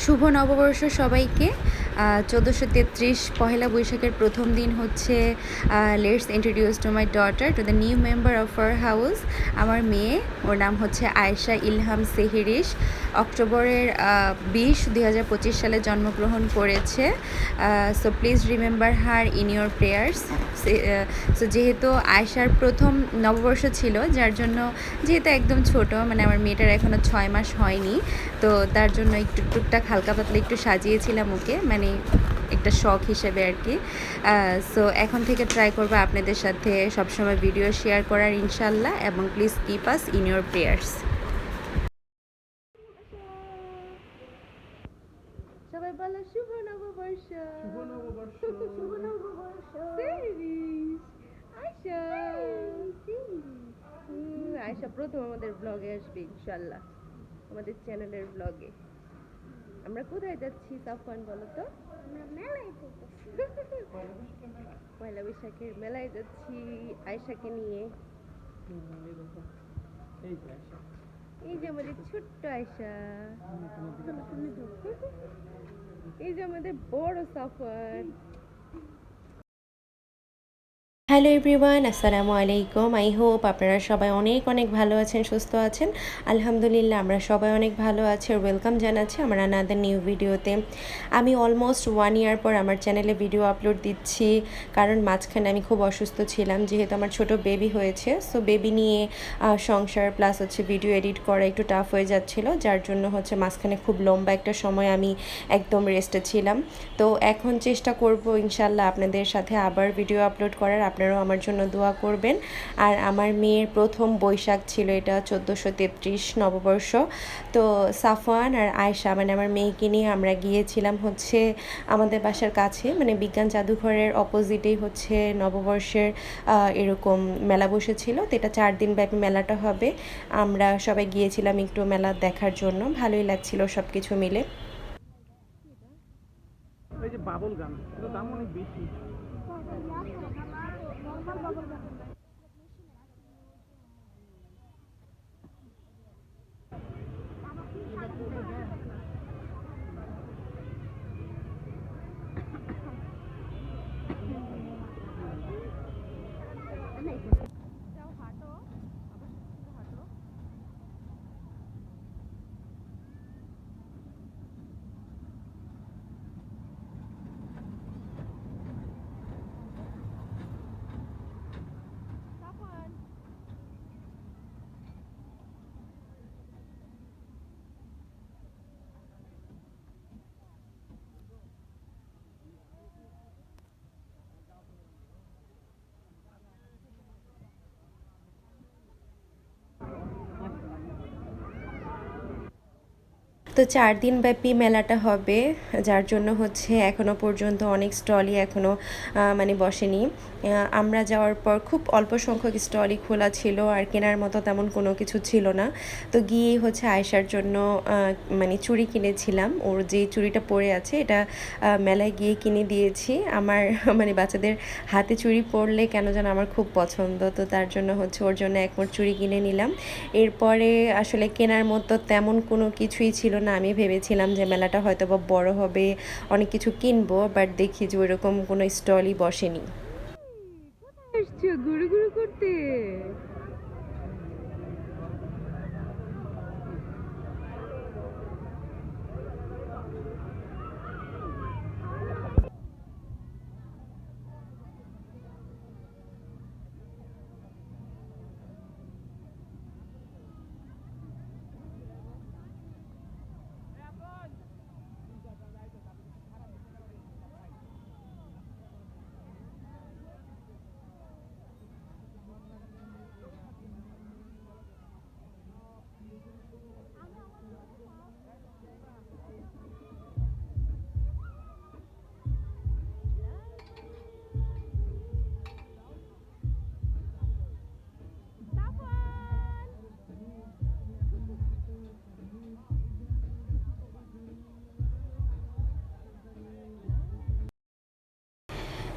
শুভ নববর্ষ সবাইকে। 1433 পহেলা বৈশাখের প্রথম দিন হচ্ছে। Let's introduce to my daughter to the new member of our house. আমার মেয়ে, ওর নাম হচ্ছে আয়েশা ইলহাম সেহেরিশ। অক্টোবরের 20 সালে জন্মগ্রহণ করেছে। So please remember her in your prayers. So যেহেতু আয়েশার প্রথম নববর্ষ ছিল, যার জন্য যেহেতু একদম ছোট, মানে আমার মেয়েটার এখনও 6 মাস হয়নি, তো তার জন্য একটু টুকটাক হালকা পাতলা একটু সাজিয়েছিলাম ওকে, মানে একটা শখ হিসেবে আর কি। সো এখন থেকে ট্রাই করবো আপনাদের সাথে সবসময় ভিডিও শেয়ার করার ইনশাল্লাহ, এবং please keep us in your prayers. সবাই বলো শুভ নববর্ষ। শুভ নববর্ষ। শুভ নববর্ষ। আয়শা আয়শা প্রথম আমাদের ব্লগে আসবে ইনশাল্লাহ, আমাদের চ্যানেলের ব্লগে। আমরা কোথায় যাচ্ছি সাফওয়ান বলো তো? আমরা মেলায় যেতেছি। পয়লা বৈশাখের মেলায় যাচ্ছি আয়শাকে নিয়ে। এই যে আমাদের ছোট্ট আয়শা, এই যে আমাদের বড় সাফওয়ান। হ্যালো এভরিওয়ান, আসসালামু আলাইকুম। আই হোপ আপনারা সবাই অনেক অনেক ভালো আছেন, সুস্থ আছেন। আলহামদুলিল্লাহ আমরা সবাই অনেক ভালো আছি। আর ওয়েলকাম জানাচ্ছি আমার আনাদার নিউ ভিডিওতে। আমি অলমোস্ট 1 ইয়ার পর আমার চ্যানেলে ভিডিও আপলোড দিচ্ছি, কারণ মাঝখানে আমি খুব অসুস্থ ছিলাম, যেহেতু আমার ছোট বেবি হয়েছে। সো বেবি নিয়ে সংসার প্লাস হচ্ছে ভিডিও এডিট করা একটু টাফ হয়ে যাচ্ছিলো, যার জন্য হচ্ছে মাঝখানে খুব লম্বা একটা সময় আমি একদম রেস্টে ছিলাম। তো এখন চেষ্টা করব ইনশাল্লাহ আপনাদের সাথে আবার ভিডিও আপলোড করার। আপনারাও আমার জন্য দোয়া করবেন। আর আমার মেয়ের প্রথম বৈশাখ ছিল এটা, 1433 নববর্ষ। তো সাফওয়ান আর আয়েশা, মানে আমার মেয়েকে নিয়ে আমরা গিয়েছিলাম হচ্ছে আমাদের বাসার কাছে, মানে বিজ্ঞান জাদুঘরের অপোজিটেই হচ্ছে নববর্ষের এরকম মেলা বসেছিল। তো এটা 4 দিন ব্যাপী মেলাটা হবে। আমরা সবাই গিয়েছিলাম একটু মেলা দেখার জন্য, ভালোই লাগছিল সব কিছু মিলে। এই যে বাবল গান, এটার দাম অনেক বেশি। নরমাল বাবল গান। তো 4 দিন ব্যাপী মেলাটা হবে, যার জন্য হচ্ছে এখনও পর্যন্ত অনেক স্টলই এখনও মানে বসেনি। আমরা যাওয়ার পর খুব অল্প সংখ্যক স্টলই খোলা ছিল, আর কেনার মতো তেমন কোনো কিছু ছিল না। তো গিয়েই হচ্ছে আয়েশার জন্য মানে চুড়ি কিনেছিলাম। ওর যে চুড়িটা পরে আছে এটা মেলায় গিয়ে কিনে দিয়েছি। আমার মানে বাচ্চাদের হাতে চুড়ি পরলে কেন যেন আমার খুব পছন্দ, তো তার জন্য হচ্ছে ওর জন্য এক মোট চুড়ি কিনে নিলাম। এরপরে আসলে কেনার মতো তেমন কোনো কিছুই ছিল না। আমি ভেবেছিলাম যে মেলাটা হয়তো বা বড় হবে, অনেক কিছু কিনবো, বাট দেখি যে ওইরকম কোনো স্টলই বসেনি। ঘুরে ঘুরে করতে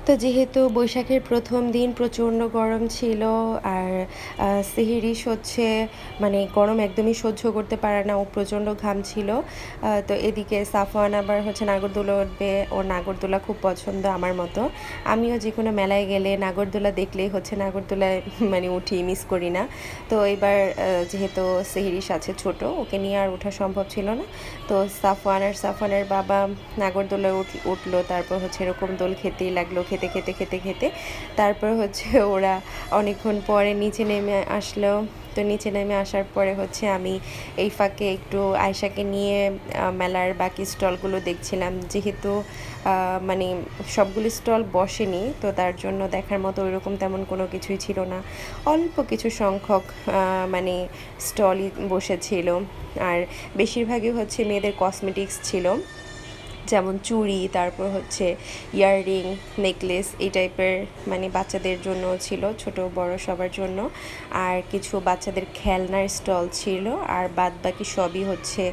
তো যেহেতু বৈশাখের প্রথম দিন প্রচণ্ড গরম ছিল আর সেহরিশ হচ্ছে মানে গরম একদমই সহ্য করতে পারে না, ও প্রচণ্ড ঘাম ছিল। তো এদিকে সাফওয়ান আবার হচ্ছে নাগরদোলা উঠবে, ওর নাগরদোলা খুব পছন্দ আমার মতো। আমিও যে কোনো মেলায় গেলে নাগরদোলা দেখলেই হচ্ছে নাগরদোলায় মানে উঠি, মিস করি না। তো এবার যেহেতু সেহরিশ আছে ছোট, ওকে নিয়ে আর ওঠা সম্ভব ছিল না। তো সাফওয়ানের বাবা নাগরদোলায় উঠলো, তারপর হচ্ছে এরকম দোল খেতেই লাগলো, খেতে খেতে খেতে খেতে তারপর হচ্ছে ওরা অনেকক্ষণ পরে নিচে নেমে আসলো। তো নিচে নেমে আসার পরে হচ্ছে আমি এই ফাঁকে একটু আয়শাকে নিয়ে মেলার বাকি স্টলগুলো দেখছিলাম, যেহেতু মানে সবগুলো স্টল বসেনি, তো তার জন্য দেখার মতো ওইরকম তেমন কোনো কিছুই ছিল না। অল্প কিছু সংখ্যক মানে স্টলই বসেছিল, আর বেশিরভাগই হচ্ছে মেয়েদের কসমেটিক্স ছিল, যেমন চুড়ি, তারপর হচ্ছে ইয়াররিং, নেকলেস, এই টাইপের মানে বাচ্চাদের জন্য ছিল, ছোট বড় সবার জন্য। আর কিছু বাচ্চাদের খেলনার স্টল ছিল, আর বাদ বাকি সবই হচ্ছে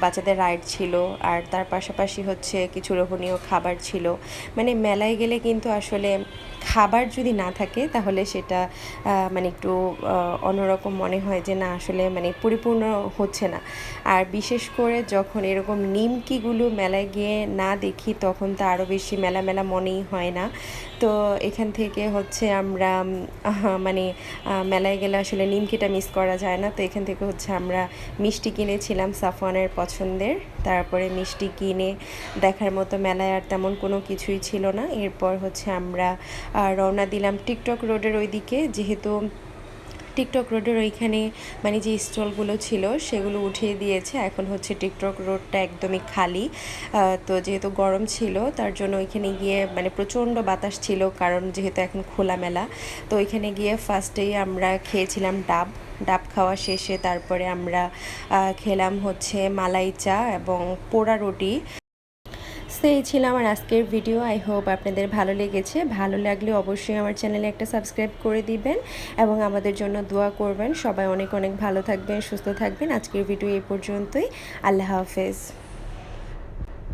বাচ্চাদের রাইড ছিল। আর তার পাশাপাশি হচ্ছে কিছু লোভনীয় খাবার ছিল। মানে মেলায় গেলে কিন্তু আসলে খাবার যদি না থাকে তাহলে সেটা মানে একটু অন্যরকম মনে হয়, যে না আসলে মানে পরিপূর্ণ হচ্ছে না। আর বিশেষ করে যখন এরকম নিমকিগুলো মেলায় গিয়ে না দেখি তখন তো আরও বেশি মেলা মেলা মনেই হয় না। তো এখান থেকে হচ্ছে আমরা মানে মেলায় গেলে আসলে নিমকিটা মিস করা যায় না। তো এখান থেকে হচ্ছে আমরা মিষ্টি কিনেছিলাম সাফওয়ানের পছন্দের, তারপরে মিষ্টি কিনে দেখার মতো মেলায় আর তেমন কোনো কিছুই ছিল না। এরপর হচ্ছে আমরা রওনা দিলাম টিকটক রোডের ওইদিকে, যেহেতু টিকটক রোডের ওইখানে মানে যে স্টলগুলো ছিল সেগুলো উঠিয়ে দিয়েছে, এখন হচ্ছে টিকটক রোডটা একদমই খালি। তো যেহেতু গরম ছিল তার জন্য ওইখানে গিয়ে মানে প্রচণ্ড বাতাস ছিল, কারণ যেহেতু এখন খোলা মেলা। তো ওইখানে গিয়ে ফার্স্টেই আমরা খেয়েছিলাম ডাব। ডাব খাওয়া শেষে তারপরে আমরা খেলাম হচ্ছে মালাই চা এবং পোড়া রুটি। সো এই ছিল আমার আজকের ভিডিও। আই হোপ আপনাদের ভালো লেগেছে। ভালো লাগলে অবশ্যই আমার চ্যানেলে একটা সাবস্ক্রাইব করে দিবেন এবং আমাদের জন্য দোয়া করবেন। সবাই অনেক অনেক ভালো থাকবেন, সুস্থ থাকবেন। আজকের ভিডিও এই পর্যন্তই। আল্লাহ হাফেজ।